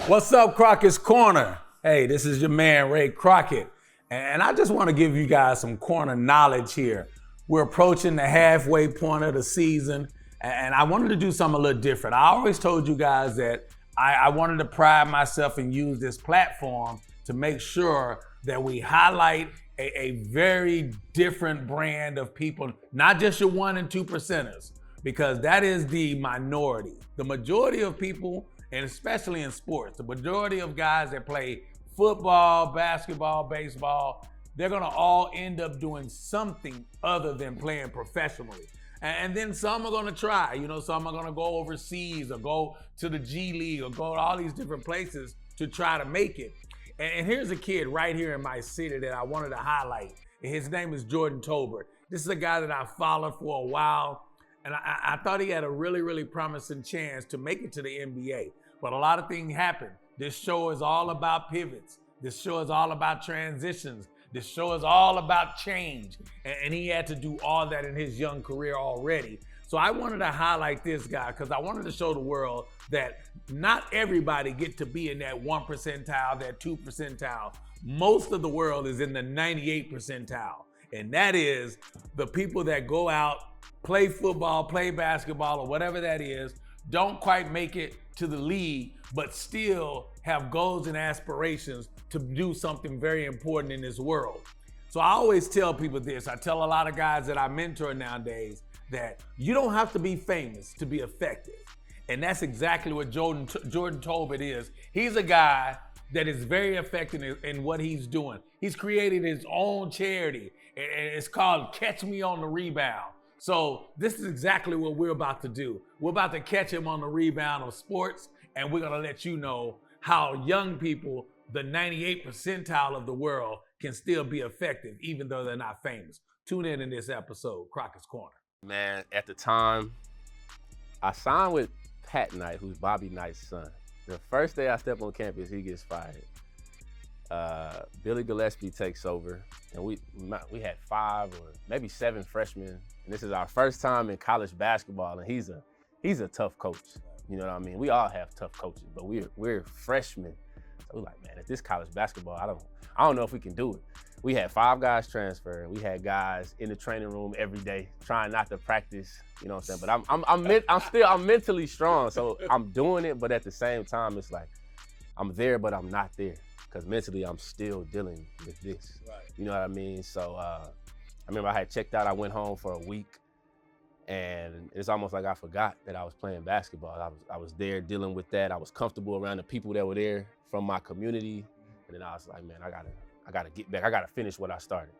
What's up, Crockett's Corner? Hey, this is your man, Ray Crockett. And I just want to give you guys some corner knowledge here. We're approaching the halfway point of the season, and I wanted to do something a little different. I always told you guys that I wanted to pride myself and use this platform to make sure that we highlight a very different brand of people, not just your 1 and 2 percenters, because that is the minority. The majority of people, and especially in sports, the majority of guys that play football, basketball, baseball, they're gonna all end up doing something other than playing professionally. And then some are gonna try, some are gonna go overseas or go to the G League or go to all these different places to try to make it. And here's a kid right here in my city that I wanted to highlight. His name is Jordan Tolbert. This is a guy that I followed for a while, and I thought he had a really, really promising chance to make it to the NBA. But a lot of things happened. This show is all about pivots. This show is all about transitions. This show is all about change. And he had to do all that in his young career already. So I wanted to highlight this guy because I wanted to show the world that not everybody get to be in that 1 percentile, that 2 percentile. Most of the world is in the 98 percentile. And that is the people that go out, play football, play basketball, or whatever that is, don't quite make it to the league, but still have goals and aspirations to do something very important in this world. So I always tell people this. I tell a lot of guys that I mentor nowadays that you don't have to be famous to be effective. And that's exactly what Jordan Tolbert is. He's a guy that is very effective in what he's doing. He's created his own charity, and it's called Catch Me on the Rebound. So this is exactly what we're about to do. We're about to catch him on the rebound of sports, and we're gonna let you know how young people, the 98 percentile of the world, can still be effective even though they're not famous. Tune in this episode, Crockett's Corner. Man, at the time, I signed with Pat Knight, who's Bobby Knight's son. The first day I step on campus, he gets fired. Billy Gillespie takes over, and we had 5 or maybe 7 freshmen, and this is our first time in college basketball, and he's a tough coach. You know what I mean? We all have tough coaches, but we're freshmen. So we're like, man, at this college basketball, I don't know if we can do it. We had 5 guys transfer. We had guys in the training room every day trying not to practice. You know what I'm saying? But I'm mentally strong, so I'm doing it. But at the same time, it's like I'm there, but I'm not there because mentally I'm still dealing with this. Right. You know what I mean? So I remember I had checked out. I went home for a week, and it's almost like I forgot that I was playing basketball. I was there dealing with that. I was comfortable around the people that were there from my community, and then I was like, man, I gotta get back. I gotta finish what I started.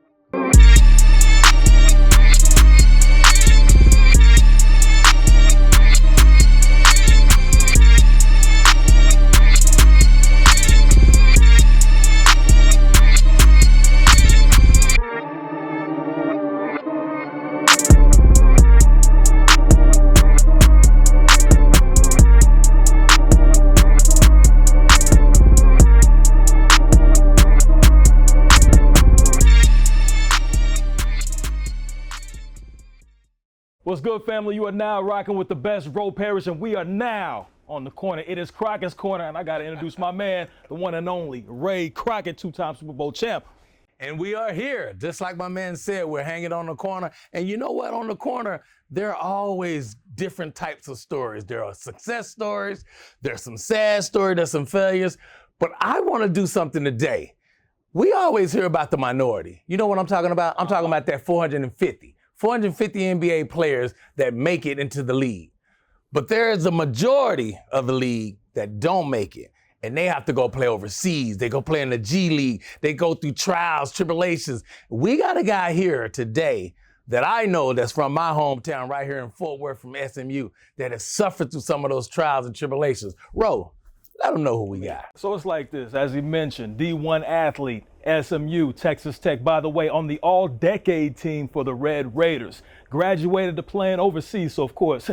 What's good, family? You are now rocking with the best, Ro Parrish, and we are now on the corner. It is Crockett's Corner, and I got to introduce my man, the one and only Ray Crockett, 2-time Super Bowl champ. And we are here, just like my man said, we're hanging on the corner. And you know what? On the corner, there are always different types of stories. There are success stories, there's some sad stories, there's some failures. But I want to do something today. We always hear about the minority. You know what I'm talking about? I'm talking about that 450 NBA players that make it into the league. But there is a majority of the league that don't make it. And they have to go play overseas. They go play in the G League. They go through trials, tribulations. We got a guy here today that I know that's from my hometown right here in Fort Worth from SMU that has suffered through some of those trials and tribulations. Ro, let them know who we got. So it's like this, as he mentioned, D1 athlete, SMU, Texas Tech, by the way, on the all-decade team for the Red Raiders. Graduated to playing overseas, so of course,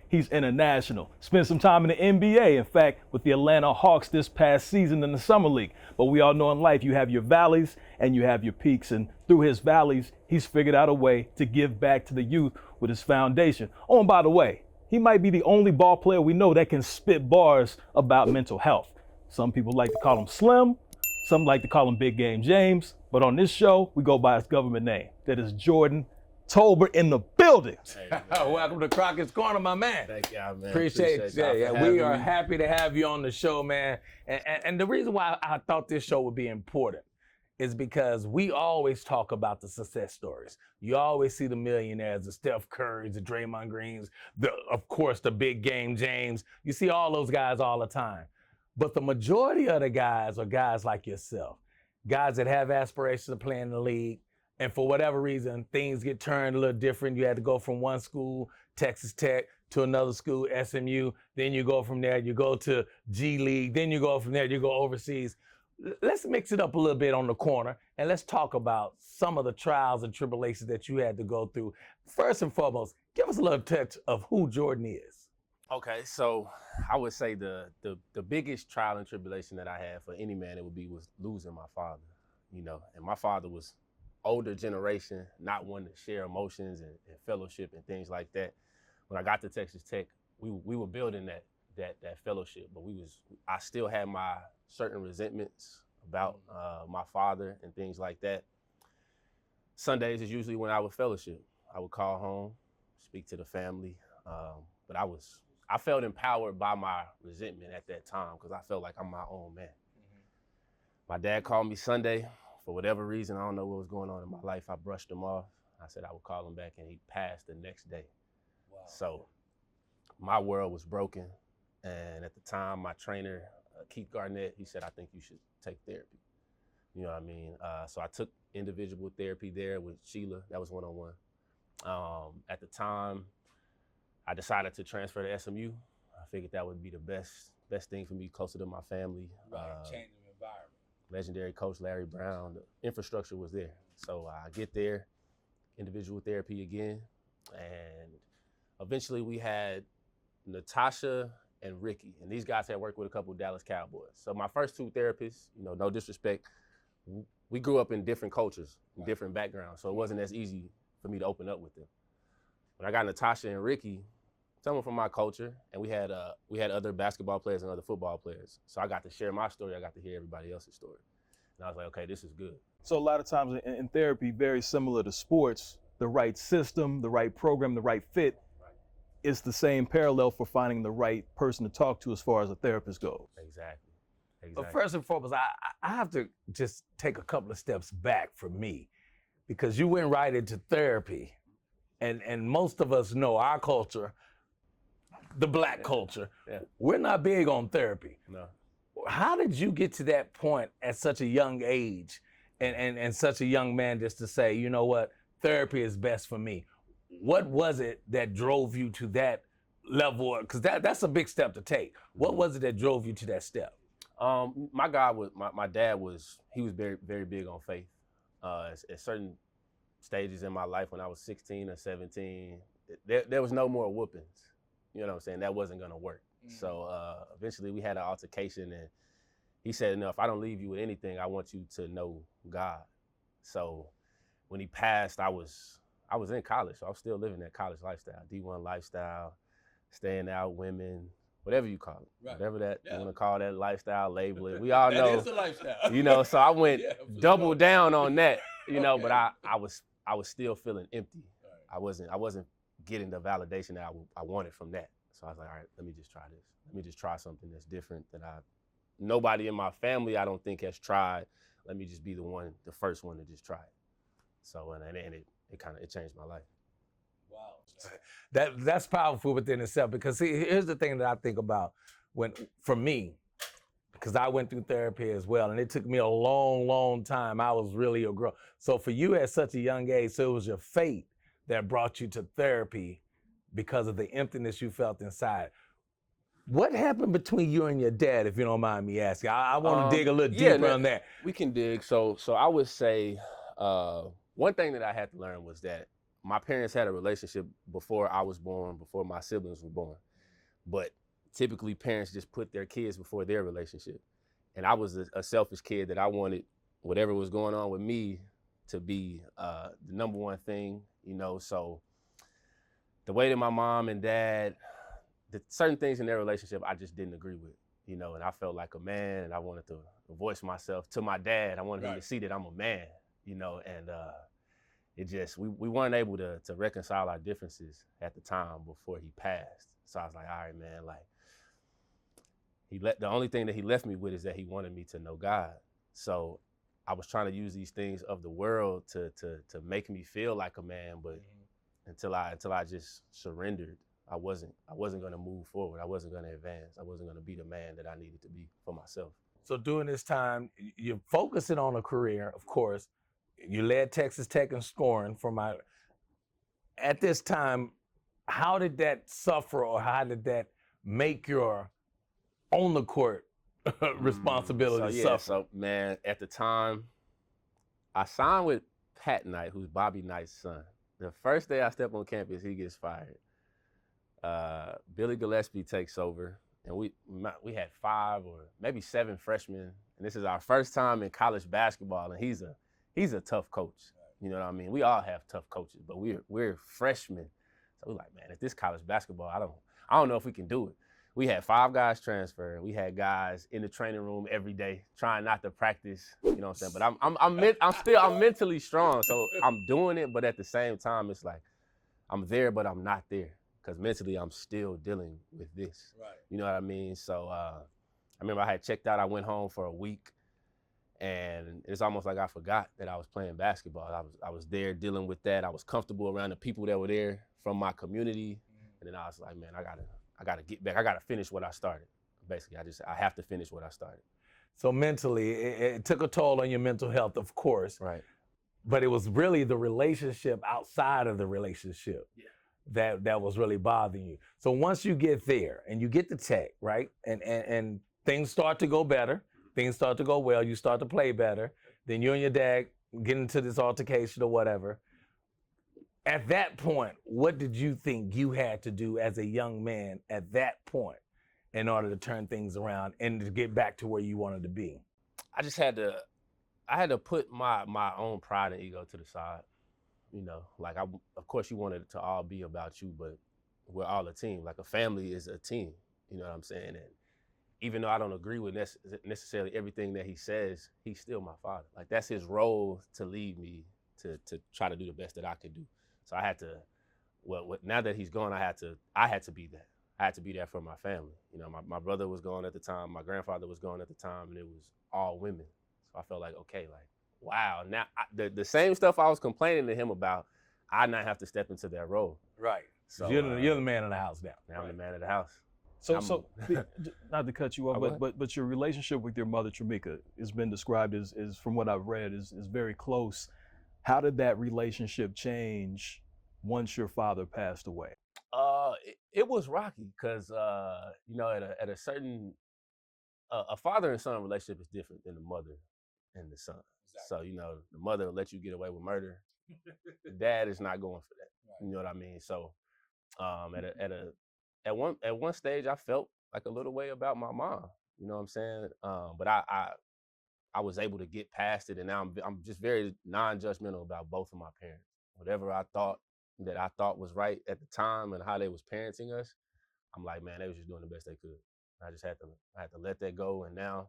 he's international. Spent some time in the NBA, in fact, with the Atlanta Hawks this past season in the Summer League. But we all know in life you have your valleys and you have your peaks. And through his valleys, he's figured out a way to give back to the youth with his foundation. Oh, and by the way, he might be the only ball player we know that can spit bars about mental health. Some people like to call him Slim. Some like to call him Big Game James. But on this show, we go by his government name. That is Jordan Tolbert in the building. Hey, Welcome to Crockett's Corner, my man. Thank y'all, man. Appreciate y'all you. for We having are me. happy to have you on the show, man. And the reason why I thought this show would be important is because we always talk about the success stories. You always see the millionaires, the Steph Currys, the Draymond Greens, of course, the Big Game James. You see all those guys all the time. But the majority of the guys are guys like yourself, guys that have aspirations to play in the league. And for whatever reason, things get turned a little different. You had to go from one school, Texas Tech, to another school, SMU. Then you go from there, you go to G League. Then you go from there, you go overseas. Let's mix it up a little bit on the corner, and let's talk about some of the trials and tribulations that you had to go through. First and foremost, give us a little touch of who Jordan is. Okay, so I would say the biggest trial and tribulation that I had for any man was losing my father, and my father was older generation, not one to share emotions and fellowship and things like that. When I got to Texas Tech, we were building that fellowship, but I still had my certain resentments about my father and things like that. Sundays is usually when I would fellowship. I would call home, speak to the family, but I felt empowered by my resentment at that time because I felt like I'm my own man. Mm-hmm. My dad called me Sunday. For whatever reason, I don't know what was going on in my life. I brushed him off. I said I would call him back, and he passed the next day. Wow. So my world was broken. And at the time, my trainer, Keith Garnett, he said, I think you should take therapy. You know what I mean? So I took individual therapy there with Sheila. That was one-on-one. At the time, I decided to transfer to SMU. I figured that would be the best thing for me, closer to my family. Right, changing the environment. Legendary coach Larry Brown, the infrastructure was there. So I get there, individual therapy again, and eventually we had Natasha and Ricky, and these guys had worked with a couple of Dallas Cowboys. So my first two therapists, no disrespect, we grew up in different cultures, different backgrounds, so it wasn't as easy for me to open up with them. When I got Natasha and Ricky, someone from my culture, and we had other basketball players and other football players. So I got to share my story. I got to hear everybody else's story. And I was like, okay, this is good. So a lot of times in therapy, very similar to sports, the right system, the right program, the right fit, is the same parallel for finding the right person to talk to as far as a therapist goes. Exactly. But first and foremost, I have to just take a couple of steps back for me, because you went right into therapy. And most of us know our culture, the black culture, we're not big on therapy. No. How did you get to that point at such a young age and such a young man just to say, you know what, therapy is best for me? What was it that drove you to that level? Because that's a big step to take. What was it that drove you to that step? My dad was very, very big on faith. At certain stages in my life when I was 16 or 17, there was no more whoopings. You know what I'm saying? That wasn't gonna work. Mm-hmm. So eventually we had an altercation, and he said, no, if I don't leave you with anything, I want you to know God. So when he passed, I was in college, so I was still living that college lifestyle, D1 lifestyle, staying out, women, whatever you call it. Right. Whatever that you wanna call that lifestyle, label it. We all know. That is a lifestyle. So I went double down on that, Okay. but I was still feeling empty. Right. I wasn't getting the validation that I wanted from that. So I was like, all right, let me just try this. Let me just try something that's different that nobody in my family I don't think has tried. Let me just be the first one to just try it. So and it changed my life. Wow. That's powerful within itself, because see, here's the thing that I think about for me, because I went through therapy as well, and it took me a long, long time. I was really a girl. So for you at such a young age, so it was your fate that brought you to therapy because of the emptiness you felt inside. What happened between you and your dad, if you don't mind me asking? I want to dig a little deeper on that. We can dig. So I would say one thing that I had to learn was that my parents had a relationship before I was born, before my siblings were born. But typically parents just put their kids before their relationship. And I was a selfish kid that I wanted whatever was going on with me to be the number one thing, so the way that my mom and dad, certain things in their relationship I just didn't agree with, you know, and I felt like a man, and I wanted to voice myself to my dad. I wanted him to see that I'm a man, you know, and it just, we weren't able to reconcile our differences at the time before he passed. So I was like, all right, man, like, the only thing that he left me with is that he wanted me to know God. So I was trying to use these things of the world to make me feel like a man, but until I just surrendered, I wasn't going to move forward. I wasn't going to advance. I wasn't going to be the man that I needed to be for myself. So during this time, you're focusing on a career, of course. You led Texas Tech in scoring at this time. How did that suffer, or how did that make your on the court responsibility suffer? So man, at the time, I signed with Pat Knight, who's Bobby Knight's son. The first day I step on campus, he gets fired. Billy Gillespie takes over, and we had 5 or maybe 7 freshmen, and this is our first time in college basketball, and he's a tough coach. You know what I mean? We all have tough coaches, but we're freshmen, so we're like, man, at this college basketball, I don't know if we can do it. We had 5 guys transfer. We had guys in the training room every day trying not to practice. You know what I'm saying? But I'm mentally strong, so I'm doing it. But at the same time, it's like I'm there, but I'm not there, because mentally I'm still dealing with this. Right. You know what I mean? So I remember I had checked out. I went home for a week, and it's almost like I forgot that I was playing basketball. I was there dealing with that. I was comfortable around the people that were there from my community, and then I was like, man, I gotta get back. I gotta finish what I started. Basically, I have to finish what I started. So mentally, it took a toll on your mental health, of course. Right. But it was really the relationship outside of the relationship that was really bothering you. So once you get there and you get the Tech, right, and things start to go better, things start to go well, you start to play better, then you and your dad get into this altercation or whatever. At that point, what did you think you had to do as a young man at that point in order to turn things around and to get back to where you wanted to be? I just had to put my own pride and ego to the side. You know, like of course you wanted it to all be about you, but we're all a team. Like a family is a team. You know what I'm saying? And even though I don't agree with necessarily everything that he says, he's still my father. Like that's his role to lead me to try to do the best that I could do. So I had to, now that he's gone, I had to be that. I had to be there for my family. You know, my brother was gone at the time, my grandfather was gone at the time, and it was all women. So I felt like, okay, like, wow. Now, the same stuff I was complaining to him about, I now have to step into that role. Right. So you're the man of the house now. Now I'm the man of the house. So not to cut you off, but your relationship with your mother, Tramika, has been described as from what I've read, is very close. How did that relationship change once your father passed away? It was rocky because you know, at a certain a father and son relationship is different than the mother and the son. Exactly. So you know, the mother will let you get away with murder. The dad is not going for that. Right. You know what I mean? So at one stage, I felt like a little way about my mom. You know what I'm saying? But I was able to get past it, and now I'm just very non-judgmental about both of my parents. Whatever I thought was right at the time and how they was parenting us, I'm like, man, they was just doing the best they could. I just had to let that go, and now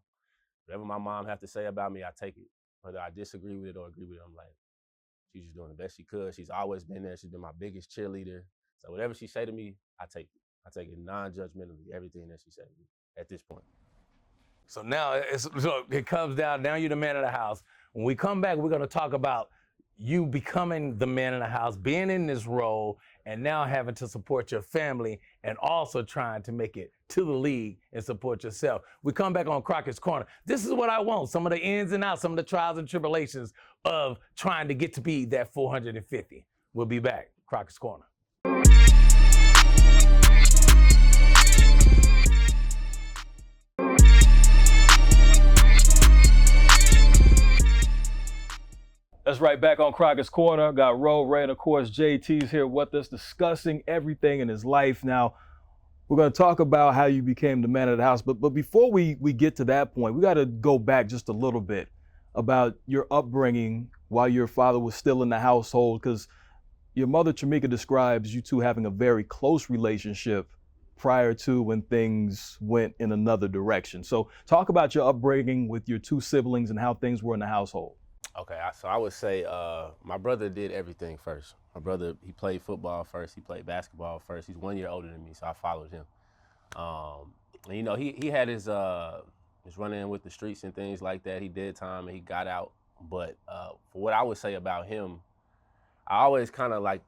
whatever my mom have to say about me, I take it. Whether I disagree with it or agree with it, I'm like, she's just doing the best she could. She's always been there. She's been my biggest cheerleader. So whatever she say to me, I take it. I take it non-judgmentally, everything that she said to me at this point. So now it comes down, now you're the man of the house. When we come back, we're gonna talk about you becoming the man of the house, being in this role, and now having to support your family and also trying to make it to the league and support yourself. We come back on Crockett's Corner. This is what I want, some of the ins and outs, some of the trials and tribulations of trying to get to be that 450. We'll be back, Crockett's Corner. That's right, back on Crockett's Corner. Got Ro, Ray, and of course JT's here with us discussing everything in his life. Now, we're going to talk about how you became the man of the house, but before we get to that point, we got to go back just a little bit about your upbringing while your father was still in the household, because your mother, Tramika, describes you two having a very close relationship prior to when things went in another direction. So talk about your upbringing with your two siblings and how things were in the household. Okay, so I would say my brother did everything first. My brother, he played football first. He played basketball first. He's 1 year older than me, so I followed him. And you know, he had his run-in with the streets and things like that. He did time and he got out. But for what I would say about him, I always kind of like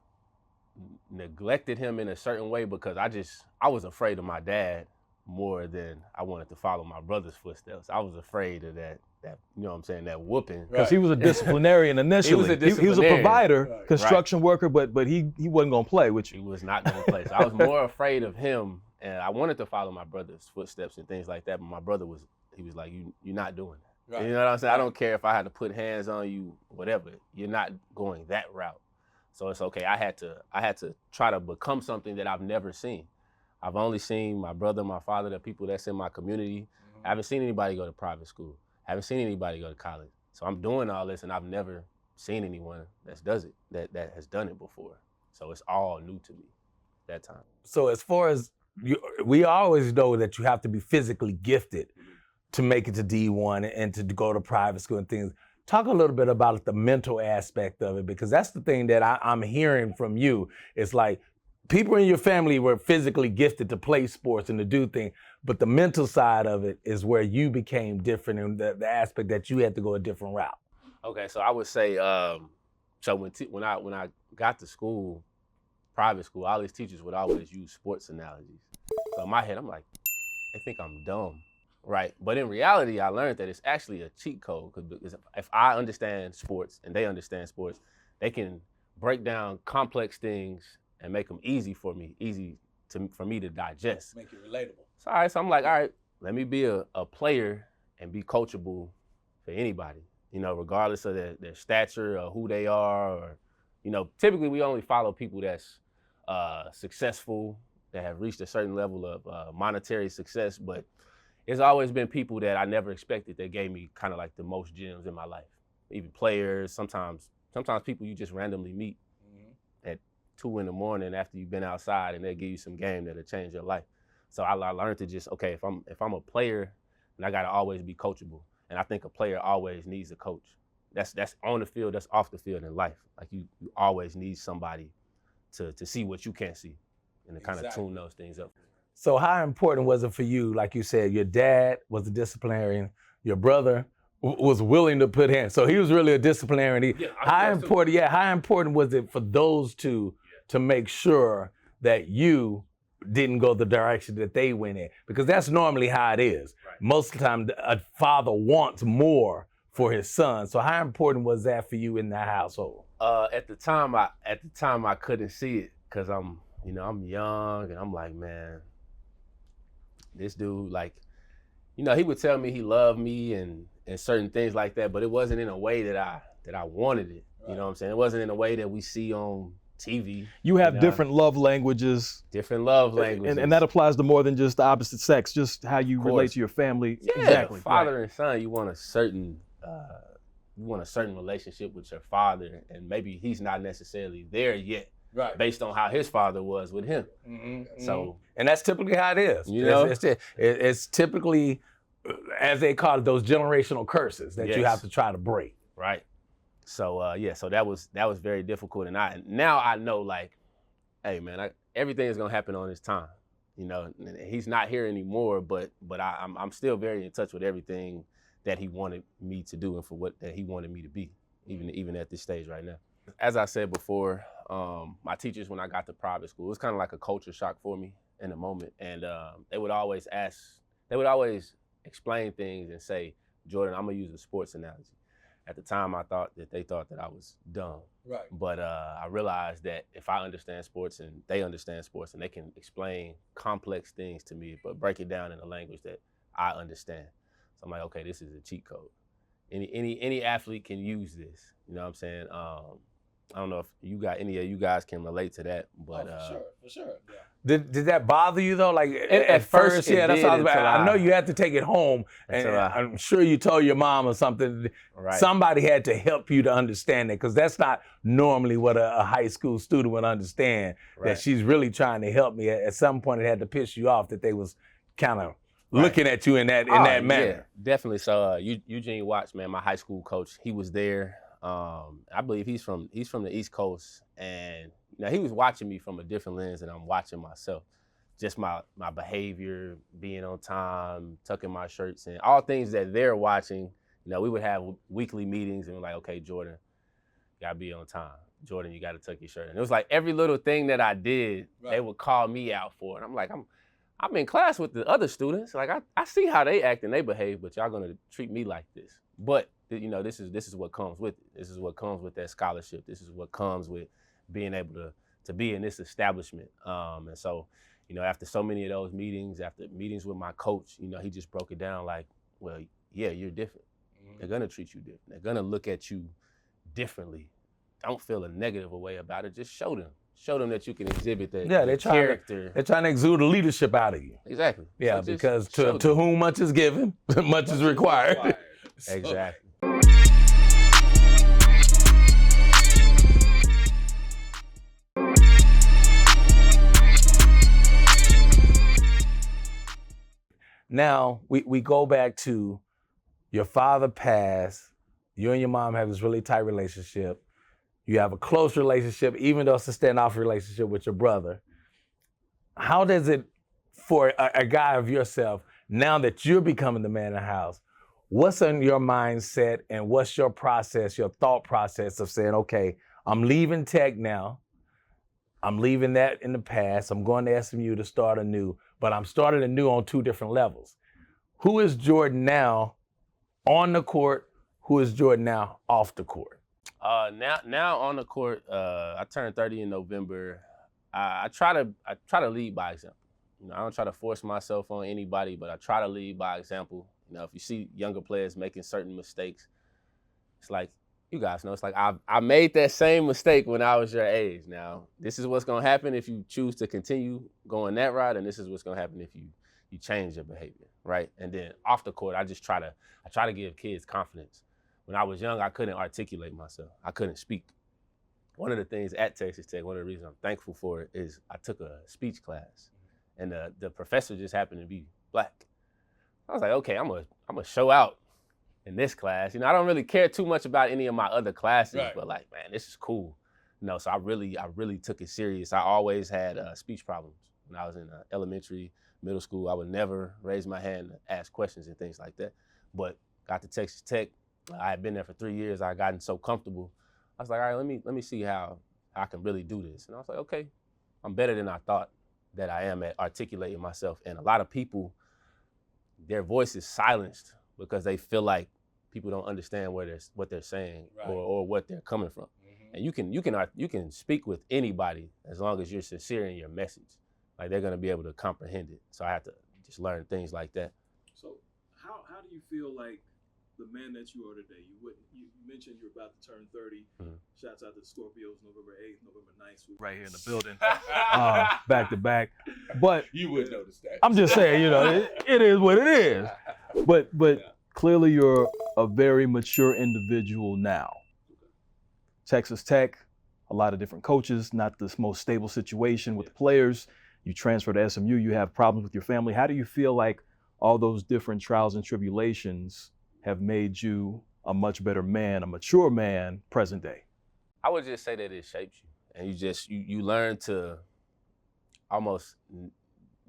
neglected him in a certain way because I was afraid of my dad more than I wanted to follow my brother's footsteps. I was afraid of that you know what I'm saying, that whooping. Because he was a disciplinarian initially. He was a provider, construction worker, but he wasn't going to play with you. He was not going to play. So I was more afraid of him, and I wanted to follow my brother's footsteps and things like that, but my brother was like, you're not doing that. Right. You know what I'm saying? I don't care if I had to put hands on you, whatever. You're not going that route. So it's okay. I had to try to become something that I've never seen. I've only seen my brother, my father, the people that's in my community. I haven't seen anybody go to private school. I haven't seen anybody go to college. So I'm doing all this, and I've never seen anyone that does it, that has done it before. So it's all new to me that time. So as far as we always know that you have to be physically gifted to make it to D1 and to go to private school and things. Talk a little bit about the mental aspect of it, because that's the thing that I'm hearing from you. It's like people in your family were physically gifted to play sports and to do things, but the mental side of it is where you became different, and the aspect that you had to go a different route. Okay, so I would say, so when I got to school, private school, all these teachers would always use sports analogies. So in my head, I'm like, they think I'm dumb, right? But in reality, I learned that it's actually a cheat code, because if I understand sports and they understand sports, they can break down complex things and make them easy for me to digest. Make it relatable. So I'm like, all right, let me be a player and be coachable for anybody, you know, regardless of their stature or who they are, or, you know, typically we only follow people that's successful, that have reached a certain level of monetary success, but it's always been people that I never expected that gave me kind of like the most gems in my life. Even players, sometimes people you just randomly meet at 2 a.m. after you've been outside, and they give you some game that'll change your life. So I learned to just, okay, if I'm a player, then I gotta always be coachable. And I think a player always needs a coach. That's on the field, that's off the field in life. Like you always need somebody to see what you can't see, and to kind of tune those things up. So how important was it for you? Like you said, your dad was a disciplinarian, your brother was willing to put hands. So he was really a disciplinarian. How important was it for those two to make sure that you didn't go the direction that they went in? Because that's normally how it is. Right. Most of the time, a father wants more for his son. So how important was that for you in that household? At the time, I couldn't see it, because I'm young, and I'm like, man, this dude, like, you know, he would tell me he loved me and certain things like that, but it wasn't in a way that I wanted it. Right. You know what I'm saying? It wasn't in a way that we see on TV. You have different love languages. Different love languages. And that applies to more than just the opposite sex, just how you relate to your family. Yeah, exactly. Father and son, you want a certain relationship with your father, and maybe he's not necessarily there yet. Right. Based on how his father was with him. Mm-hmm. So, and that's typically how it is. You know, it's typically, as they call it, those generational curses that you have to try to break. Right. So so that was very difficult, and now I know, like, hey man, everything is gonna happen on his time. You know, he's not here anymore, but I'm still very in touch with everything that he wanted me to do and for what that he wanted me to be, even at this stage right now. As I said before, my teachers, when I got to private school, it was kind of like a culture shock for me in the moment. And they would always explain things and say, Jordan, I'm gonna use a sports analogy. At the time, I thought that they thought that I was dumb. Right. But I realized that if I understand sports and they understand sports, and they can explain complex things to me, but break it down in a language that I understand. So I'm like, okay, this is a cheat code. Any athlete can use this. You know what I'm saying? I don't know if any of you guys can relate to that, but for sure. Yeah. Did that bother you though? Like At first, yeah, that's it what I was did about. I know you had to take it home, and I'm sure you told your mom or something. Right. Somebody had to help you to understand it, because that's not normally what a high school student would understand. Right. That she's really trying to help me. At some point, it had to piss you off that they was kind of looking at you in that manner. Yeah, definitely. So Eugene Watts, man, my high school coach, he was there. I believe he's from the East Coast, and he was watching me from a different lens than I'm watching myself. Just my behavior, being on time, tucking my shirts in, all things that they're watching. We would have weekly meetings and we're like, okay, Jordan, you gotta be on time. Jordan, you gotta tuck your shirt in. It was like every little thing that I did, they would call me out for. And I'm like, I'm in class with the other students. Like I see how they act and they behave, but y'all gonna treat me like this. But this is what comes with it. This is what comes with that scholarship. This is what comes with being able to be in this establishment. And so, after so many of those meetings, after meetings with my coach, he just broke it down like, well, yeah, you're different. Mm-hmm. They're gonna treat you different. They're gonna look at you differently. Don't feel a negative way about it. Just show them that you can exhibit that character. They're trying to exude the leadership out of you. Exactly. Yeah, so because to whom much is given, much is required. Exactly. Now, we go back to your father passed, you and your mom have this really tight relationship. You have a close relationship, even though it's a standoff relationship with your brother. How does it, for a guy of yourself, now that you're becoming the man in the house, what's in your mindset and what's your process, your thought process of saying, okay, I'm leaving Tech now. I'm leaving that in the past. I'm going to SMU to start anew, but I'm starting anew on two different levels. Who is Jordan now on the court? Who is Jordan now off the court? Now on the court, I turned 30 in November. I try to lead by example. I don't try to force myself on anybody, but I try to lead by example. If you see younger players making certain mistakes, it's like, you guys know, it's like I made that same mistake when I was your age. Now, this is what's gonna happen if you choose to continue going that route, and this is what's gonna happen if you change your behavior, right? And then off the court, I try to give kids confidence. When I was young, I couldn't articulate myself. I couldn't speak. One of the things at Texas Tech, one of the reasons I'm thankful for it, is I took a speech class, and the professor just happened to be black. I was like, okay, I'm gonna show out in this class. I don't really care too much about any of my other classes, but like, man, this is cool. So I really took it serious. I always had speech problems when I was in elementary, middle school. I would never raise my hand to ask questions and things like that. But got to Texas Tech. I had been there for 3 years. I had gotten so comfortable. I was like, all right, let me see how I can really do this. And I was like, okay, I'm better than I thought that I am at articulating myself. And a lot of people, their voice is silenced because they feel like people don't understand what they're saying or what they're coming from. Mm-hmm. And you can speak with anybody as long as you're sincere in your message. Like, they're gonna be able to comprehend it. So I have to just learn things like that. So how do you feel like the man that you are today? You mentioned you're about to turn 30. Mm-hmm. Shouts out to the Scorpios, November 8th, November 9th. Right here in the building, back to back. But you would notice that. I'm just saying, it is what it is. But clearly you're a very mature individual now. Texas Tech, a lot of different coaches, not the most stable situation with the players. You transfer to SMU, you have problems with your family. How do you feel like all those different trials and tribulations have made you a much better man, a mature man, present day? I would just say that it shapes you, and you learn to almost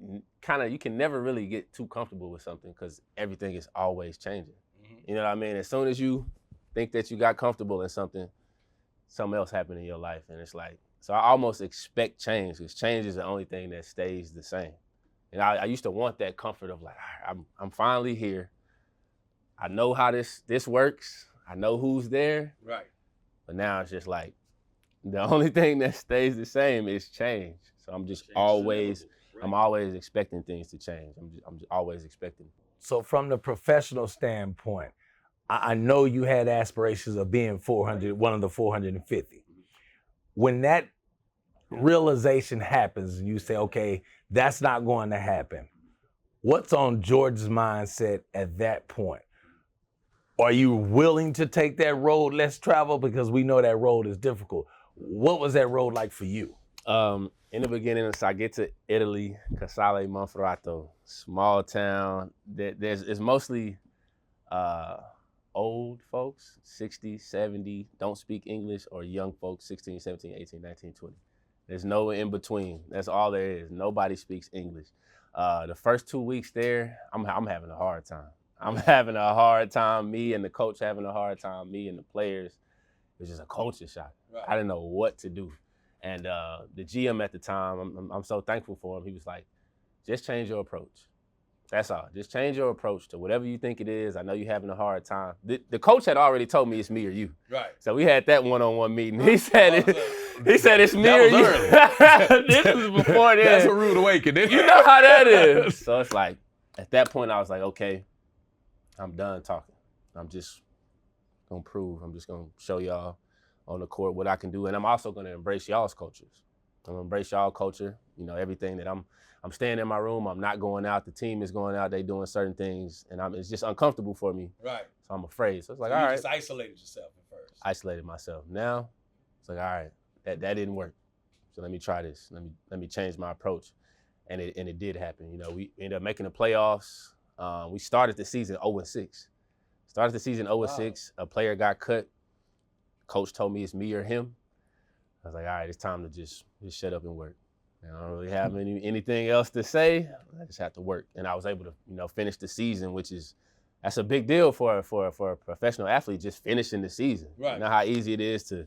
you can never really get too comfortable with something because everything is always changing. Mm-hmm. You know what I mean? As soon as you think that you got comfortable in something else happened in your life, and it's like, so I almost expect change, because change is the only thing that stays the same. And I used to want that comfort of like, I'm finally here. I know how this works. I know who's there. Right. But now it's just like, the only thing that stays the same is change. So I'm just always expecting things to change. I'm just always expecting. So from the professional standpoint, I know you had aspirations of being 400, one of the 450. when that realization happens and you say, okay, that's not going to happen, what's on George's mindset at that point? Are you willing to take that road less traveled? Because we know that road is difficult. What was that road like for you? In the beginning, so I get to Italy, Casale Monferrato, small town. It's mostly old folks, 60, 70, don't speak English, or young folks, 16, 17, 18, 19, 20. There's no in between. That's all there is. Nobody speaks English. The first 2 weeks there, I'm having a hard time. I'm having a hard time. Me and the coach having a hard time. Me and the players. It was just a culture shock. Right. I didn't know what to do. And the GM at the time, I'm so thankful for him. He was like, just change your approach. That's all. Just change your approach to whatever you think it is. I know you're having a hard time. The coach had already told me it's me or you. Right. So we had that one-on-one meeting. He said it's me or you. This was before then. That's a rude awakening. You know how that is. So it's like, at that point, I was like, okay, I'm done talking. I'm just gonna prove. I'm just gonna show y'all on the court what I can do, and I'm also gonna embrace y'all's cultures. I'm gonna embrace y'all culture. You know, everything that I'm staying in my room. I'm not going out. The team is going out. They doing certain things, and it's just uncomfortable for me. Right. So I'm afraid. So it's like, all right. You just isolated yourself at first. Isolated myself. Now it's like, all right, that didn't work. So let me try this. Let me change my approach, and it did happen. You know, we ended up making the playoffs. We started the season 0-6. Started the season 0-6. A player got cut. Coach told me it's me or him. I was like, all right, it's time to just shut up and work. And I don't really have anything else to say. I just have to work. And I was able to, finish the season, that's a big deal for a professional athlete, just finishing the season. Right. You know how easy it is to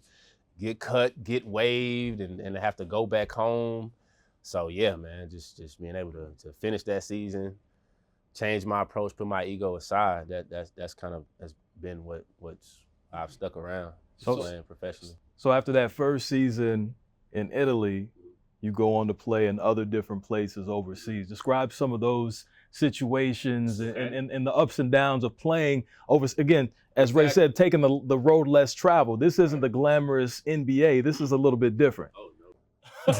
get cut, get waived, and to have to go back home. So yeah, man, just being able to finish that season, change my approach, put my ego aside. That's kind of has been what's I've stuck around playing professionally. So after that first season in Italy, you go on to play in other different places overseas. Describe some of those situations and the ups and downs of playing over. Again, as Ray said, taking the road less traveled. This isn't the glamorous NBA. This is a little bit different. Oh, no.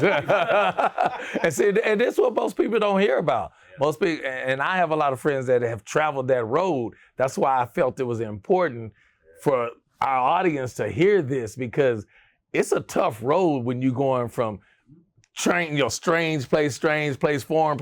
and this is what most people don't hear about. Most people, and I have a lot of friends that have traveled that road. That's why I felt it was important for our audience to hear this, because it's a tough road when you're going from strange place, foreign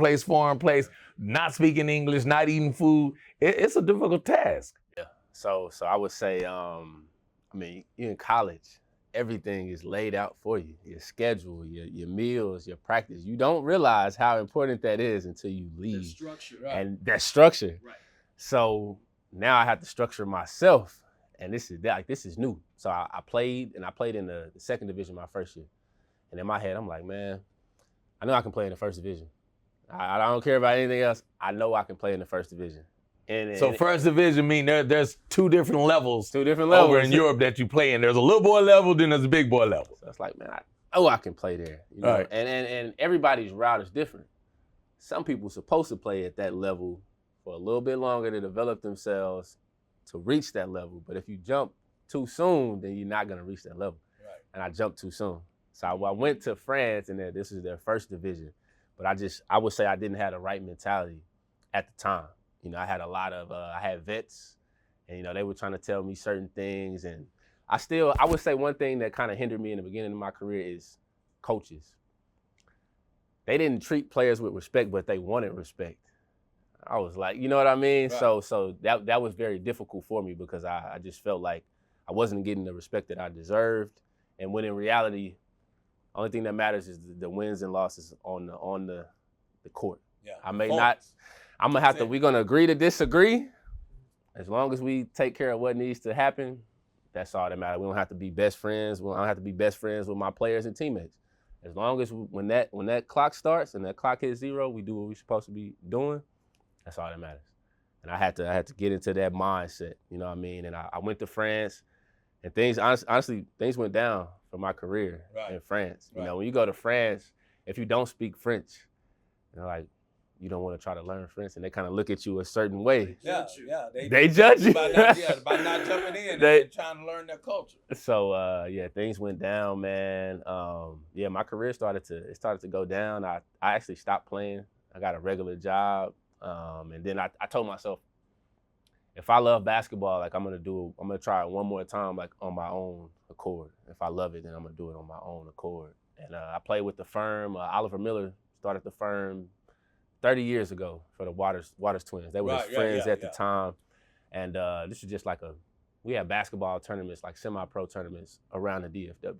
place, not speaking English, not eating food. It's a difficult task. Yeah. So I would say, you're in college. Everything is laid out for you. Your schedule, your meals, your practice. You don't realize how important that is until you leave. That structure, right. And that structure. Right. So now I have to structure myself, and this is new. So I played in the second division my first year. And in my head, I'm like, man, I know I can play in the first division. I don't care about anything else. I know I can play in the first division. So first division mean there's two different levels. Over in Europe that you play in. There's a little boy level, then there's a big boy level. So it's like, man, I know I can play there. You know? Right. And everybody's route is different. Some people are supposed to play at that level for a little bit longer to develop themselves to reach that level. But if you jump too soon, then you're not gonna reach that level. Right. And I jumped too soon. So I went to France, and this is their first division. But I would say I didn't have the right mentality at the time. You know, I had a lot of, I had vets, and, they were trying to tell me certain things. And I would say one thing that kind of hindered me in the beginning of my career is coaches. They didn't treat players with respect, but they wanted respect. I was like, you know what I mean? Right. So that was very difficult for me, because I just felt like I wasn't getting the respect that I deserved. And when in reality, only thing that matters is the wins and losses on the court. Yeah. We're gonna agree to disagree. As long as we take care of what needs to happen, that's all that matters. We don't have to be best friends. I don't have to be best friends with my players and teammates. As long as when that clock starts and that clock hits 0, we do what we're supposed to be doing. That's all that matters. And I had to get into that mindset. You know what I mean? And I went to France, and things honestly went down for my career in France. Right. When you go to France, if you don't speak French, like, you don't want to try to learn French, and they kind of look at you a certain way. Yeah. They judge you. by not jumping in and trying to learn their culture. So things went down, man. My career started to go down. I actually stopped playing. I got a regular job, and then I told myself, if I love basketball, like I'm gonna try it one more time, like on my own accord. If I love it, then I'm gonna do it on my own accord. And I played with the firm. Oliver Miller started the firm 30 years ago for the Waters twins. They were his friends at the time. And this was just like we had basketball tournaments, like semi-pro tournaments around the DFW.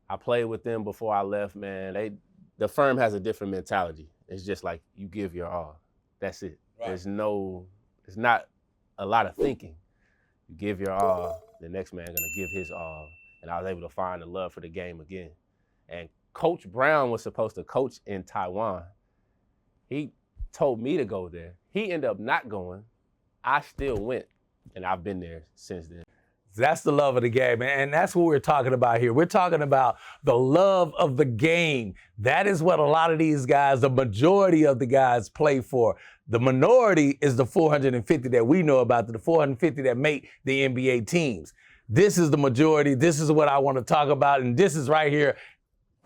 I played with them before I left, man. The firm has a different mentality. It's just like you give your all. That's it. Right. It's not a lot of thinking. You give your all, the next man gonna give his all. And I was able to find the love for the game again. And Coach Brown was supposed to coach in Taiwan. He told me to go there. He ended up not going. I still went, and I've been there since then. That's the love of the game, and that's what we're talking about here. We're talking about the love of the game. That is what a lot of these guys, the majority of the guys, play for. The minority is the 450 that we know about, the 450 that make the NBA teams. This is the majority. This is what I want to talk about, and this is right here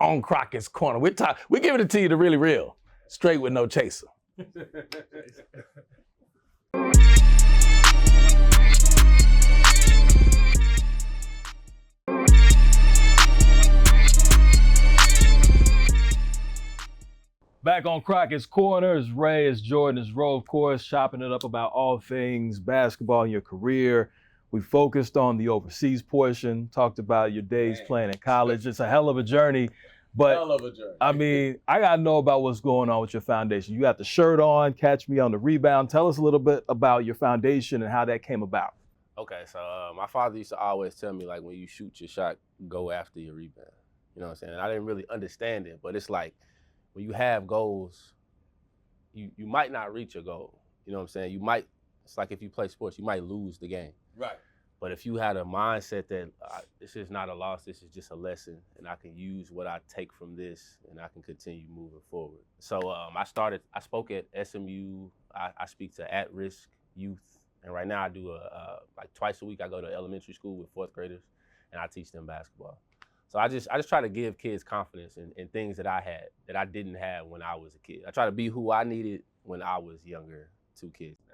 on Crockett's Corner. We're giving it to you the really real, straight with no chaser. Back on Crockett's Corner is Ray, is Jordan, is Ro, of course, chopping it up about all things basketball in your career. We focused on the overseas portion, talked about your days playing in college. It's a hell of a journey. But Hell of a journey. I mean, I got to know about what's going on with your foundation. You got the shirt on, Catch Me on the Rebound. Tell us a little bit about your foundation and how that came about. Okay, so my father used to always tell me, like, when you shoot your shot, go after your rebound. You know what I'm saying? And I didn't really understand it, but it's like, when you have goals, you might not reach your goal. You know what I'm saying? It's like if you play sports, you might lose the game. Right. But if you had a mindset that this is not a loss, this is just a lesson, and I can use what I take from this, and I can continue moving forward. So I spoke at SMU. I speak to at-risk youth, and right now I do like twice a week I go to elementary school with fourth graders, and I teach them basketball. So I just try to give kids confidence in things that I didn't have when I was a kid. I try to be who I needed when I was younger to kids now.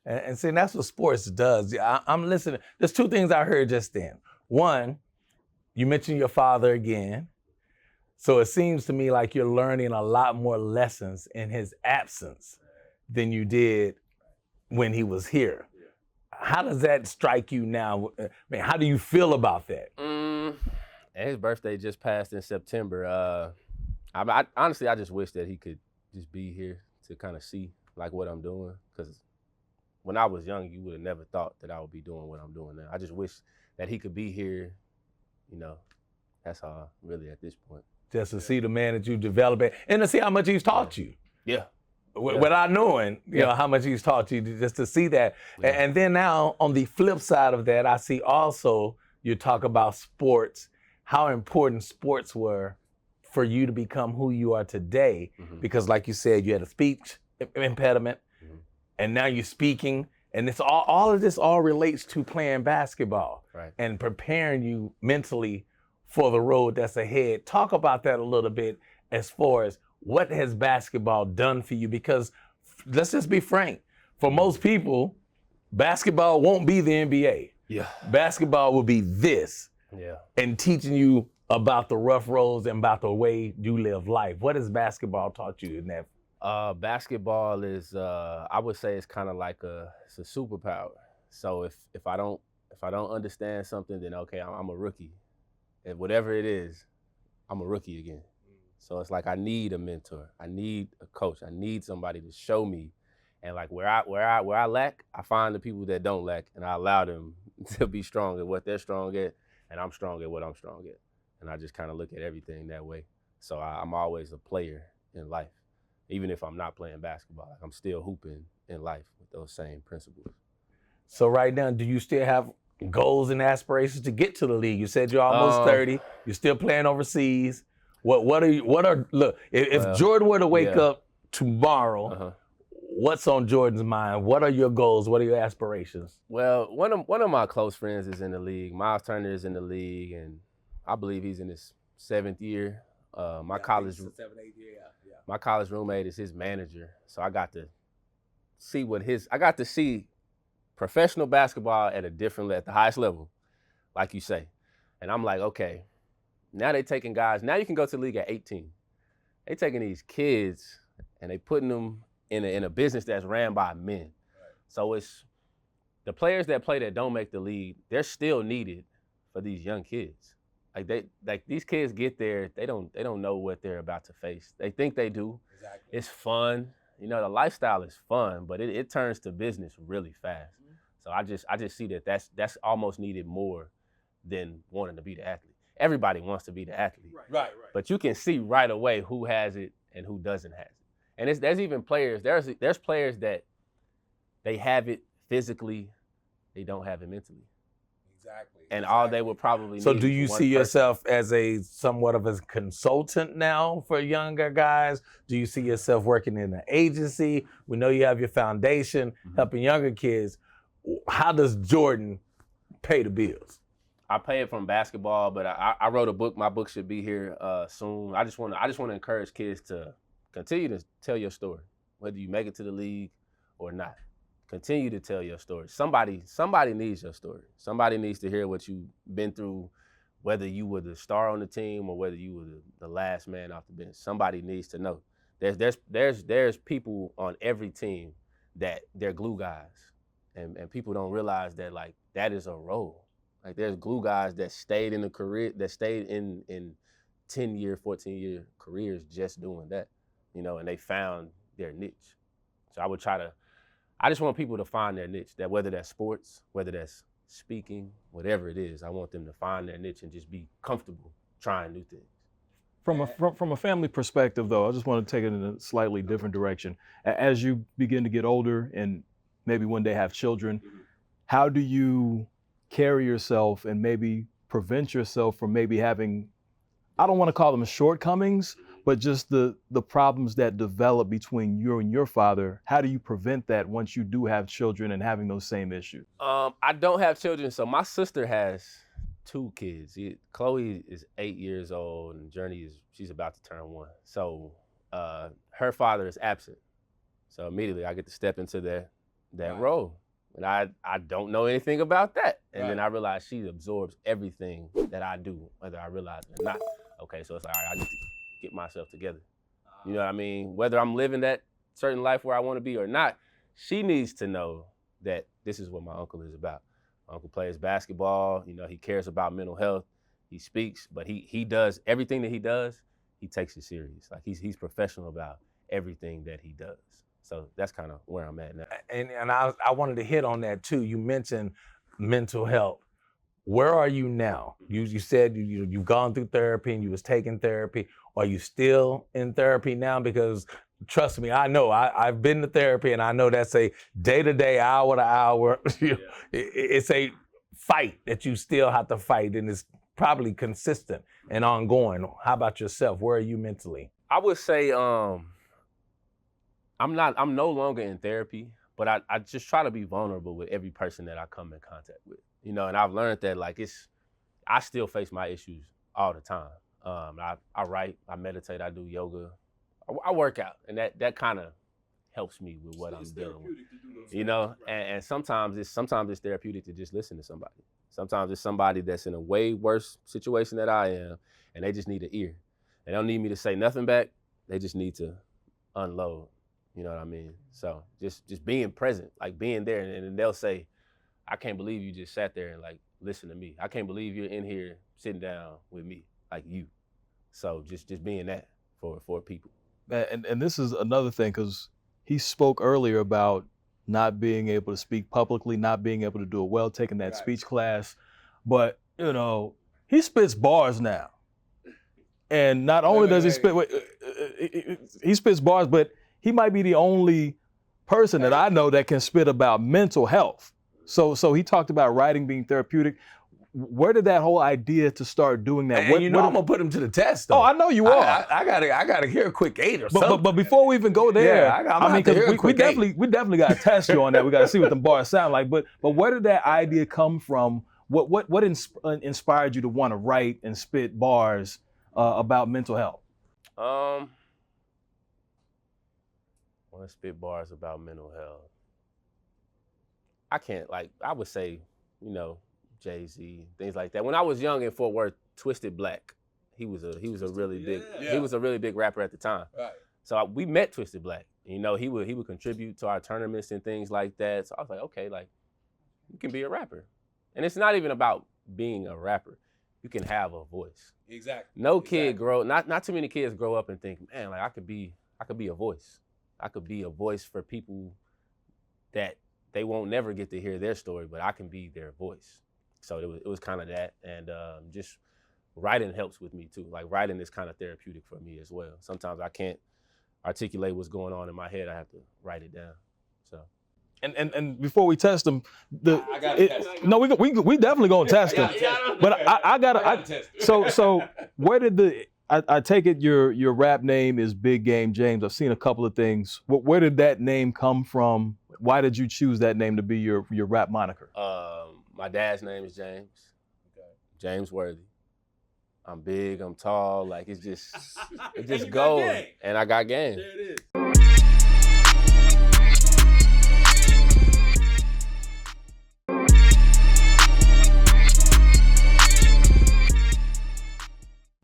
And see, that's what sports does. I'm listening. There's two things I heard just then. One, you mentioned your father again. So it seems to me like you're learning a lot more lessons in his absence than you did when he was here. How does that strike you now? I mean, how do you feel about that? And his birthday just passed in September. Honestly, I just wish that he could just be here to kind of see like what I'm doing. Because when I was young, you would have never thought that I would be doing what I'm doing now. I just wish that he could be here. You know, that's all really at this point. Just to see the man that you developed and to see how much he's taught you. Yeah. Without knowing, you know, how much he's taught you, just to see that. Yeah. And then now on the flip side of that, I see also you talk about sports, how important sports were for you to become who you are today. Mm-hmm. Because like you said, you had a speech impediment, mm-hmm. and now you're speaking, and it's all of this all relates to playing basketball, right, and preparing you mentally for the road that's ahead. Talk about that a little bit as far as what has basketball done for you? Because let's just be frank, for most people, basketball won't be the NBA. Yeah. Basketball will be this. Yeah. And teaching you about the rough roads and about the way you live life. What has basketball taught you in that? Basketball is, I would say, it's kind of like it's a superpower. So if I don't understand something, then okay, I'm a rookie. And whatever it is, I'm a rookie again. So it's like I need a mentor. I need a coach. I need somebody to show me. And like where I lack, I find the people that don't lack, and I allow them to be strong at what they're strong at, and I'm strong at what I'm strong at. And I just kind of look at everything that way. So I'm always a player in life. Even if I'm not playing basketball, like I'm still hooping in life with those same principles. So right now, do you still have goals and aspirations to get to the league? You said you're almost 30. You're still playing overseas. Look, if Jordan were to wake up tomorrow, what's on Jordan's mind? What are your goals? What are your aspirations? Well, one of my close friends is in the league. Miles Turner is in the league, and I believe he's in his 7th year. My college 7, 8 years. Yeah. my college roommate is his manager, so I got to see professional basketball at the highest level, like you say. And I'm like, okay, now they taking guys. Now you can go to the league at 18. They taking these kids and they putting them in a business that's ran by men. Right. So it's the players that play that don't make the league. They're still needed for these young kids. Like these kids get there, they don't know what they're about to face. They think they do. Exactly. It's fun. You know, the lifestyle is fun, but it turns to business really fast. So I just see that's almost needed more than wanting to be the athlete. Everybody wants to be the athlete. Right. But you can see right away who has it and who doesn't have it. And there's even players, there's players that they have it physically, they don't have it mentally. Exactly. And all they would probably need. So do you see yourself as somewhat of a consultant now for younger guys? Do you see yourself working in an agency? We know you have your foundation helping younger kids. How does Jordan pay the bills? I pay it from basketball, but I wrote a book. My book should be here soon. I just want to encourage kids to continue to tell your story, whether you make it to the league or not. Continue to tell your story. Somebody needs your story. Somebody needs to hear what you've been through, whether you were the star on the team or whether you were the last man off the bench. Somebody needs to know. There's people on every team that they're glue guys, and people don't realize that like that is a role. Like there's glue guys that stayed in 10-year, 14-year careers just doing that, you know, and they found their niche. So I just want people to find their niche, that whether that's sports, whether that's speaking, whatever it is, I want them to find their niche and just be comfortable trying new things. From a family perspective, though, I just want to take it in a slightly different direction. As you begin to get older and maybe one day have children, how do you carry yourself and maybe prevent yourself from maybe having, I don't want to call them shortcomings, but just the problems that develop between you and your father? How do you prevent that once you do have children and having those same issues? I don't have children, so my sister has 2 kids. Chloe is 8 years old and Journey she's about to turn 1. So her father is absent. So immediately I get to step into that role. And I don't know anything about that. And then I realize she absorbs everything that I do, whether I realize it or not. Okay, so it's like, all right, I need to get myself together. You know what I mean? Whether I'm living that certain life where I want to be or not, she needs to know that this is what my uncle is about. My uncle plays basketball. You know, he cares about mental health. He speaks, but he does everything that he does. He takes it serious. Like he's professional about everything that he does. So that's kind of where I'm at now. And I wanted to hit on that too. You mentioned mental health. Where are you now? You said you've gone through therapy and you was taking therapy. Are you still in therapy now? Because trust me, I know I've been to therapy and I know that's a day-to-day, hour-to-hour. It's a fight that you still have to fight, and it's probably consistent and ongoing. How about yourself? Where are you mentally? I would say I'm no longer in therapy, but I just try to be vulnerable with every person that I come in contact with. You know, and I've learned that I still face my issues all the time. I write, I meditate, I do yoga, I work out, and that kind of helps me with what I'm dealing with. You know, and sometimes it's therapeutic to just listen to somebody. Sometimes it's somebody that's in a way worse situation than I am, and they just need an ear. They don't need me to say nothing back. They just need to unload. You know what I mean? So just being present, like being there, and then they'll say, I can't believe you just sat there and like listen to me. I can't believe you're in here sitting down with me, like you. So just being that for people. And this is another thing, because he spoke earlier about not being able to speak publicly, not being able to do it well, taking that speech class. But, you know, he spits bars now. And not only does he he spits bars, but he might be the only person that I know that can spit about mental health. So he talked about writing being therapeutic. where did that whole idea to start doing that? And I'm gonna put him to the test. Though. Oh, I know you are. I gotta hear a quick 8 or something. But before we even go there, I'm we definitely got to test you on that. We got to see what the bars sound like. But where did that idea come from? What inspired you to want to write and spit bars about mental health? Want to spit bars about mental health. I would say, Jay-Z, things like that. When I was young in Fort Worth, Twisted Black, he was a really big rapper at the time. Right. So we met Twisted Black. He would contribute to our tournaments and things like that. So I was like, okay, you can be a rapper. And it's not even about being a rapper. You can have a voice. Exactly. Not too many kids grow up and think, man, I could be a voice. I could be a voice for people that they won't never get to hear their story, but I can be their voice. So it was kind of that, and just writing helps with me too. Like writing is kind of therapeutic for me as well. Sometimes I can't articulate what's going on in my head. I have to write it down. So. And before we test them, I gotta test him. No, we definitely gonna test them. But I gotta test him. So where did I take it your rap name is Big Game James. I've seen a couple of things. Where did that name come from? Why did you choose that name to be your rap moniker? My dad's name is James. Okay. James Worthy. I'm big, I'm tall, it's just gold. And I got game. There it is.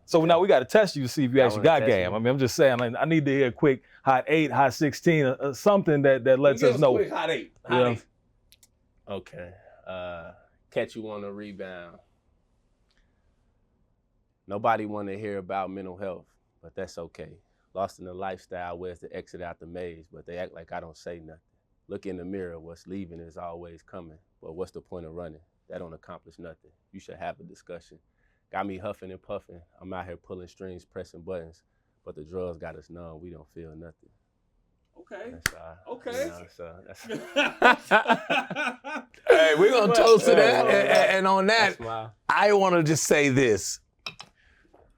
So now we got to test you to see if you actually got game. You. I mean, I'm just saying, I need to hear a quick hot 8, hot 16, something that lets us know. Quick hot 8. Hot 8. Okay. Catch you on a rebound. Nobody want to hear about mental health, but that's okay. Lost in the lifestyle, where's the exit out the maze, but they act like I don't say nothing. Look in the mirror, what's leaving is always coming, but what's the point of running? That don't accomplish nothing. You should have a discussion. Got me huffing and puffing. I'm out here pulling strings, pressing buttons, but the drugs got us numb. We don't feel nothing. Okay. Okay. Hey, we're gonna toast to that. And on that, I want to just say this.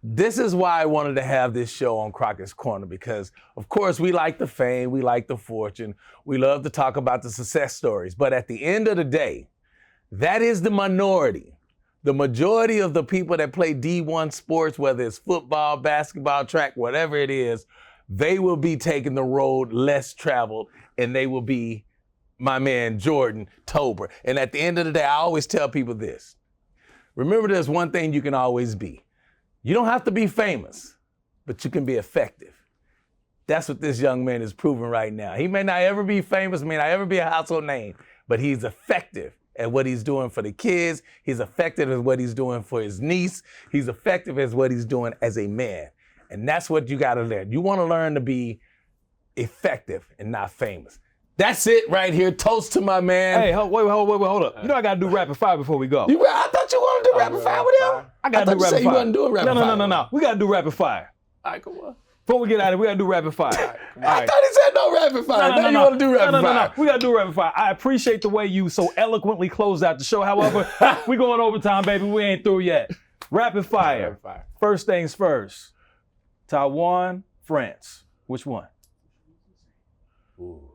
This is why I wanted to have this show on Crockett's Corner, because of course we like the fame, we like the fortune, we love to talk about the success stories. But at the end of the day, that is the minority. The majority of the people that play D1 sports, whether it's football, basketball, track, whatever it is, they will be taking the road less traveled, and they will be my man Jordan Tolbert. And at the end of the day, I always tell people this. Remember, there's one thing you can always be. You don't have to be famous, but you can be effective. That's what this young man is proving right now. He may not ever be famous, may not ever be a household name, but he's effective at what he's doing for the kids. He's effective at what he's doing for his niece. He's effective at what he's doing as a man. And that's what you gotta learn. You wanna learn to be effective and not famous. That's it right here. Toast to my man. Hey, wait, hold up. You know I gotta do rapid fire before we go. I thought you wanted to do rapid fire with him. I gotta do rapid fire. You wasn't doing rapid fire. No. We gotta do rapid fire. All right, come on. Before we get out of here, we gotta do rapid fire. I thought he said no rapid fire. Now you want to do rapid fire. No. We gotta do rapid fire. I appreciate the way you so eloquently closed out the show. However, we going overtime, baby. We ain't through yet. Rapid fire. Rapid fire. First things first. Taiwan, France. Which one? Ooh.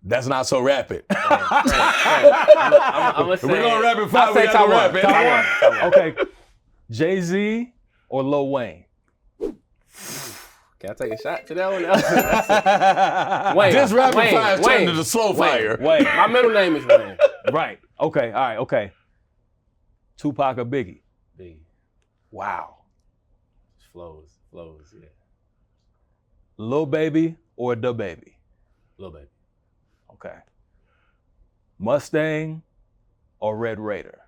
That's not so rapid. I'm gonna say We're gonna rapid fire. I say Taiwan. Taiwan. Okay. Jay-Z or Lil Wayne? Can I take a shot to that one? Wayne. This rapid fire is turned Wayne. into slow fire. Wayne. My middle name is Wayne. Right. Okay. All right. Okay. Tupac or Biggie? Biggie. Wow. Flows, yeah. Lil Baby or Da Baby? Lil Baby. Okay. Mustang or Red Raider?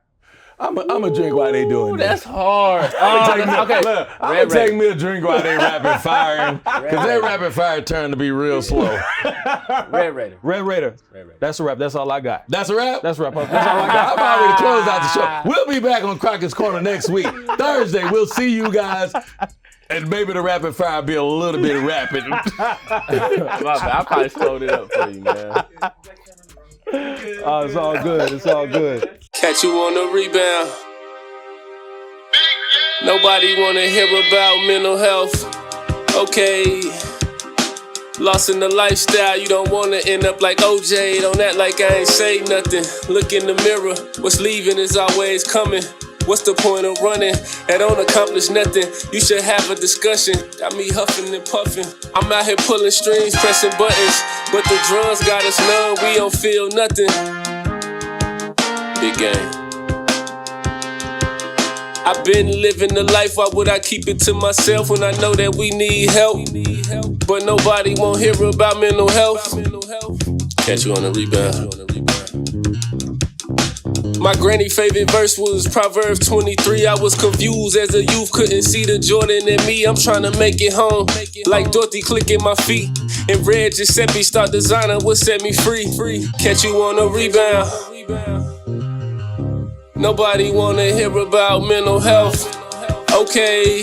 I'm gonna drink while they doing this. That's hard. I'm gonna take Raider. me a drink while they rapid firing, because their rapid fire turned to be real slow. Red Raider. Red Raider. That's a wrap. That's all I got. That's a wrap? That's a wrap. That's all I got. I've already closed out the show. We'll be back on Crockett's Corner next week. Thursday, we'll see you guys. And maybe the rapid fire be a little bit rapid. I probably slowed it up for you, man. Oh, it's all good. It's all good. Catch you on the rebound. Nobody wanna hear about mental health. Okay. Lost in the lifestyle, you don't wanna end up like OJ. Don't act like I ain't say nothing. Look in the mirror, what's leaving is always coming. What's the point of running? That don't accomplish nothing. You should have a discussion. Got me huffing and puffing. I'm out here pulling strings, pressing buttons, but the drums got us numb. We don't feel nothing. Big game. I've been living the life, why would I keep it to myself when I know that we need help? But nobody won't hear about mental health. Catch you on the rebound. My granny favorite verse was Proverbs 23. I was confused as a youth, couldn't see the Jordan in me. I'm trying to make it home, like Dorothy clicking my feet. And Red Giuseppe start designing what set me free. Catch you on the rebound. Nobody wanna hear about mental health. Okay.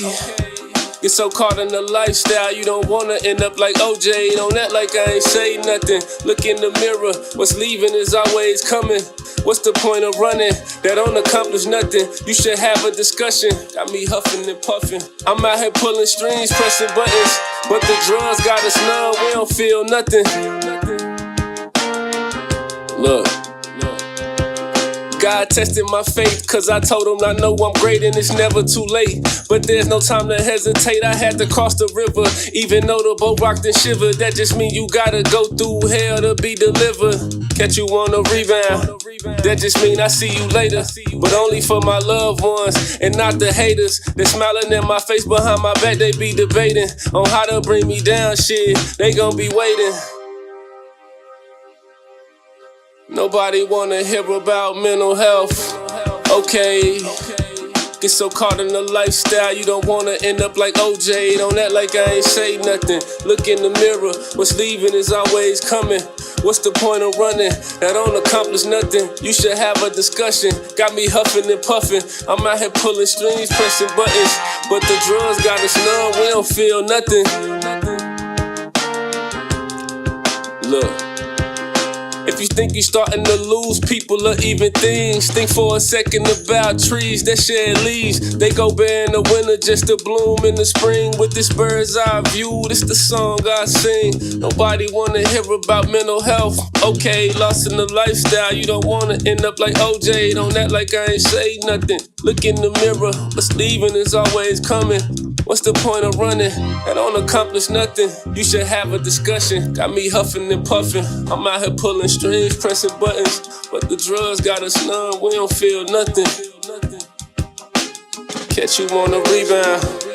Get so caught in the lifestyle, you don't wanna end up like OJ. Don't act like I ain't say nothing. Look in the mirror, what's leaving is always coming. What's the point of running? That don't accomplish nothing. You should have a discussion. Got me huffing and puffing. I'm out here pulling strings, pressing buttons, but the drugs got us numb. We don't feel nothing. Look. God tested my faith, cause I told him I know I'm great and it's never too late. But there's no time to hesitate, I had to cross the river. Even though the boat rocked and shivered, that just mean you gotta go through hell to be delivered. Catch you on the rebound, that just mean I see you later. But only for my loved ones and not the haters. They're smiling in my face behind my back, they be debating on how to bring me down, shit, they gon' be waiting. Nobody wanna hear about mental health. Okay. Get so caught in the lifestyle, you don't wanna end up like OJ. Don't act like I ain't say nothing. Look in the mirror, what's leaving is always coming. What's the point of running? That don't accomplish nothing. You should have a discussion. Got me huffing and puffing. I'm out here pulling strings, pressing buttons, but the drugs got us numb. We don't feel nothing. Look. If you think you starting to lose people or even things, think for a second about trees that shed leaves. They go bare in the winter just to bloom in the spring. With this bird's eye view, this the song I sing. Nobody wanna hear about mental health. Okay, lost in the lifestyle, you don't wanna end up like OJ. Don't act like I ain't say nothing. Look in the mirror, what's leaving is always coming. What's the point of running? That don't accomplish nothing. You should have a discussion. Got me huffing and puffing. I'm out here pulling strings, pressing buttons, but the drugs got us numb. We don't feel nothing. Catch you on the rebound.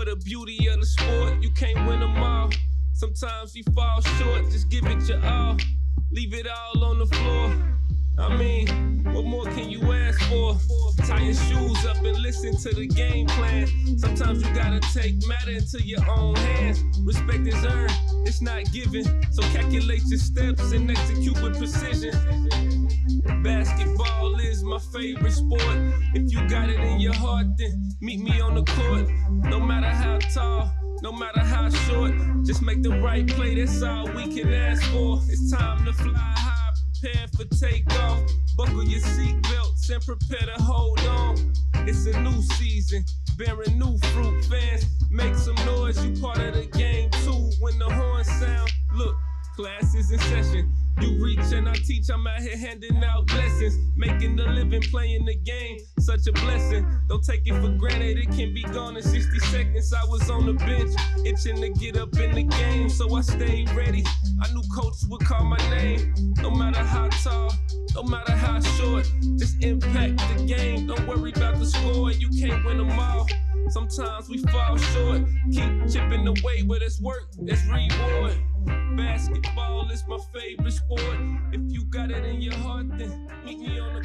for the beauty of the sport. You can't win them all. Sometimes you fall short, just give it your all. Leave it all on the floor. I mean, what more can you ask for? Tie your shoes up and listen to the game plan. Sometimes you gotta take matter into your own hands. Respect is earned, it's not given. So calculate your steps and execute with precision. Basketball is my favorite sport. If you got it in your heart, then meet me on the court. No matter how tall, no matter how short, just make the right play, that's all we can ask for. It's time to fly high. Prepare for takeoff, buckle your seatbelts and prepare to hold on. It's a new season, bearing new fruit. Fans, make some noise, you part of the game too. When the horn sound, look, class is in session. You reach and I teach, I'm out here handing out lessons. Making a living, playing the game, such a blessing. Don't take it for granted, it can be gone in 60 seconds. I was on the bench, itching to get up in the game, so I stayed ready. I knew coaches would call my name. No matter how tall, no matter how short, just impact the game. Don't worry about the score, you can't win them all. Sometimes we fall short, keep chipping away, but it's work, it's reward. Basketball is my favorite sport. If you got it in your heart, then meet me on the